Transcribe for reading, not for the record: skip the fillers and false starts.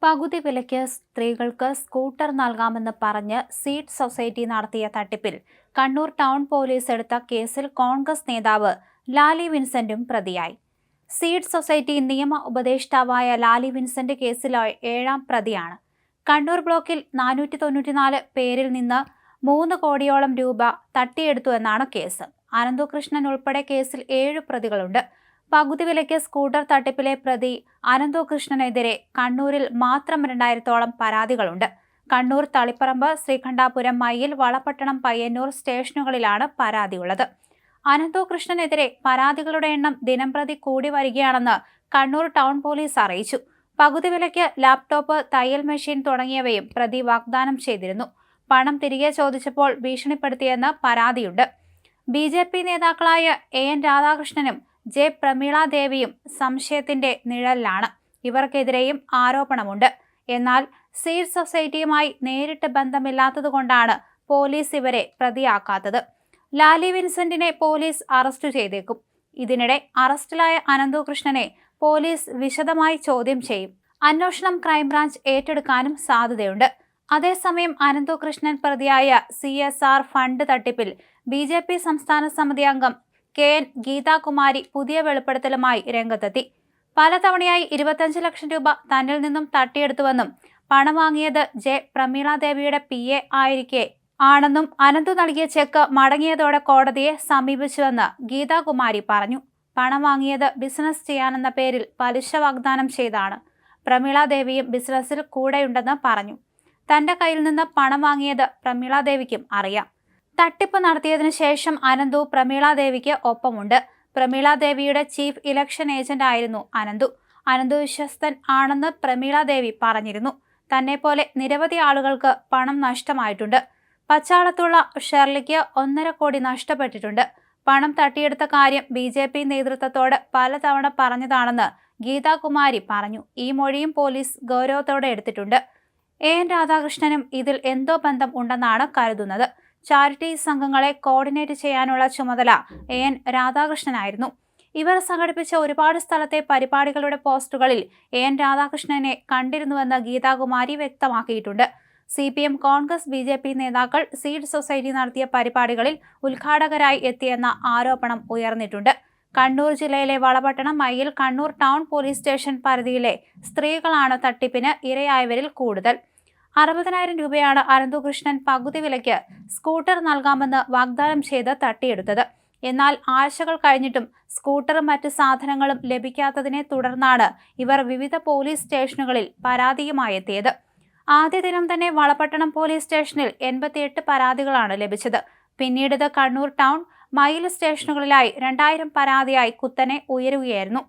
പകുതി വിലയ്ക്ക് സ്ത്രീകൾക്ക് സ്കൂട്ടർ നൽകാമെന്ന് പറഞ്ഞ് സീഡ് സൊസൈറ്റി നടത്തിയ തട്ടിപ്പിൽ കണ്ണൂർ ടൗൺ പോലീസ് എടുത്ത കേസിൽ കോൺഗ്രസ് നേതാവ് ലാലി വിൻസെന്റും പ്രതിയായി. സീഡ് സൊസൈറ്റി നിയമ ഉപദേഷ്ടാവായ ലാലി വിൻസെന്റ് കേസിൽ 7ാം പ്രതിയാണ്. കണ്ണൂർ ബ്ലോക്കിൽ 494 പേരിൽ നിന്ന് 3 കോടിയോളം രൂപ തട്ടിയെടുത്തുവെന്നാണ് കേസ്. അനന്തകൃഷ്ണൻ ഉൾപ്പെടെ കേസിൽ 7 പ്രതികളുണ്ട്. പകുതി വിലയ്ക്ക് സ്കൂട്ടർ തട്ടിപ്പിലെ പ്രതി അനന്തകൃഷ്ണനെതിരെ കണ്ണൂരിൽ മാത്രം 2000ഓളം പരാതികളുണ്ട്. കണ്ണൂർ, തളിപ്പറമ്പ്, ശ്രീകണ്ഠാപുരം, മയ്യിൽ, വളപട്ടണം, പയ്യന്നൂർ സ്റ്റേഷനുകളിലാണ് പരാതിയുള്ളത്. അനന്തകൃഷ്ണനെതിരെ പരാതികളുടെ എണ്ണം ദിനംപ്രതി കൂടി വരികയാണെന്ന് കണ്ണൂർ ടൗൺ പോലീസ് അറിയിച്ചു. പകുതി വിലയ്ക്ക് ലാപ്ടോപ്പ്, തയ്യൽ മെഷീൻ തുടങ്ങിയവയും പ്രതി വാഗ്ദാനം ചെയ്തിരുന്നു. പണം തിരികെ ചോദിച്ചപ്പോൾ ഭീഷണിപ്പെടുത്തിയെന്ന് പരാതിയുണ്ട്. BJP നേതാക്കളായ AN രാധാകൃഷ്ണനും പ്രമീള ദേവിയും സംശയത്തിന്റെ നിഴലിലാണ്. ഇവർക്കെതിരെയും ആരോപണമുണ്ട്. എന്നാൽ സീഡ് സൊസൈറ്റിയുമായി നേരിട്ട് ബന്ധമില്ലാത്തതുകൊണ്ടാണ് പോലീസ് ഇവരെ പ്രതിയാക്കാത്തത്. ലാലി വിൻസെന്റിനെ പോലീസ് അറസ്റ്റ് ചെയ്തേക്കും. ഇതിനിടെ അറസ്റ്റിലായ അനന്തകൃഷ്ണനെ പോലീസ് വിശദമായി ചോദ്യം ചെയ്യും. അന്വേഷണം ക്രൈംബ്രാഞ്ച് ഏറ്റെടുക്കാനും സാധ്യതയുണ്ട്. അതേസമയം അനന്തകൃഷ്ണൻ പ്രതിയായ CSR ഫണ്ട് തട്ടിപ്പിൽ BJP സംസ്ഥാന സമിതി അംഗം KN ഗീതാകുമാരി പുതിയ വെളിപ്പെടുത്തലുമായി രംഗത്തെത്തി. പലതവണയായി 25 ലക്ഷം രൂപ തന്നിൽ നിന്നും തട്ടിയെടുത്തുവെന്നും പണം വാങ്ങിയത് പ്രമീള ദേവിയുടെ PA ആയിരിക്കെ ആണെന്നും അനന്തു നൽകിയ ചെക്ക് മടങ്ങിയതോടെ കോടതിയെ സമീപിച്ചുവെന്ന് ഗീതാകുമാരി പറഞ്ഞു. പണം വാങ്ങിയത് ബിസിനസ് ചെയ്യാനെന്ന പേരിൽ പലിശ വാഗ്ദാനം ചെയ്താണ്. പ്രമീള ദേവിയും ബിസിനസ്സിൽ കൂടെയുണ്ടെന്ന് പറഞ്ഞു. തന്റെ കയ്യിൽ നിന്ന് പണം വാങ്ങിയത് പ്രമീള ദേവിക്കും അറിയാം. തട്ടിപ്പ് നടത്തിയതിനു ശേഷം അനന്തു പ്രമീള ദേവിക്ക് ഒപ്പമുണ്ട്. പ്രമീള ദേവിയുടെ ചീഫ് ഇലക്ഷൻ ഏജന്റ് ആയിരുന്നു അനന്തു വിശ്വസ്തൻ ആണെന്ന് പ്രമീള ദേവി പറഞ്ഞിരുന്നു. തന്നെ പോലെ നിരവധി ആളുകൾക്ക് പണം നഷ്ടമായിട്ടുണ്ട്. പച്ചാളത്തുള്ള ഷെർലിക്ക് 1.5 കോടി നഷ്ടപ്പെട്ടിട്ടുണ്ട്. പണം തട്ടിയെടുത്ത കാര്യം BJP നേതൃത്വത്തോട് പലതവണ പറഞ്ഞതാണെന്ന് ഗീതാകുമാരി പറഞ്ഞു. ഈ മൊഴിയും പോലീസ് ഗൗരവത്തോടെ എടുത്തിട്ടുണ്ട്. AN രാധാകൃഷ്ണനും ഇതിൽ എന്തോ ബന്ധം ഉണ്ടെന്നാണ് കരുതുന്നത്. ചാരിറ്റി സംഘങ്ങളെ കോർഡിനേറ്റ് ചെയ്യാനുള്ള ചുമതല AN രാധാകൃഷ്ണനായിരുന്നു. ഇവർ സംഘടിപ്പിച്ച ഒരുപാട് സ്ഥലത്തെ പരിപാടികളുടെ പോസ്റ്ററുകളിൽ AN രാധാകൃഷ്ണനെ കണ്ടിരുന്നുവെന്ന് ഗീതാകുമാരി വ്യക്തമാക്കിയിട്ടുണ്ട്. CPM, കോൺഗ്രസ്, BJP നേതാക്കൾ സീഡ് സൊസൈറ്റി നടത്തിയ പരിപാടികളിൽ ഉദ്ഘാടകരായി എത്തിയെന്ന ആരോപണം ഉയർന്നിട്ടുണ്ട്. കണ്ണൂർ ജില്ലയിലെ Valapattanam, Mayyil, Kannur town police station പരിധിയിലെ സ്ത്രീകളാണ് തട്ടിപ്പിന് ഇരയായവരിൽ കൂടുതൽ. 60,000 രൂപയാണ് അനന്തകൃഷ്ണൻ പകുതി വിലയ്ക്ക് സ്കൂട്ടർ നൽകാമെന്ന് വാഗ്ദാനം ചെയ്ത് തട്ടിയെടുത്തത്. എന്നാൽ ആഴ്ചകൾ കഴിഞ്ഞിട്ടും സ്കൂട്ടറും മറ്റ് സാധനങ്ങളും ലഭിക്കാത്തതിനെ തുടർന്നാണ് ഇവർ വിവിധ പോലീസ് സ്റ്റേഷനുകളിൽ പരാതിയുമായി എത്തിയത്. ആദ്യ ദിനം തന്നെ വളപട്ടണം പോലീസ് സ്റ്റേഷനിൽ 88 പരാതികളാണ് ലഭിച്ചത്. പിന്നീട് കണ്ണൂർ ടൗൺ, മയ്യിൽ സ്റ്റേഷനുകളിലായി 2000 പരാതിയായി കുത്തനെ ഉയരുകയായിരുന്നു.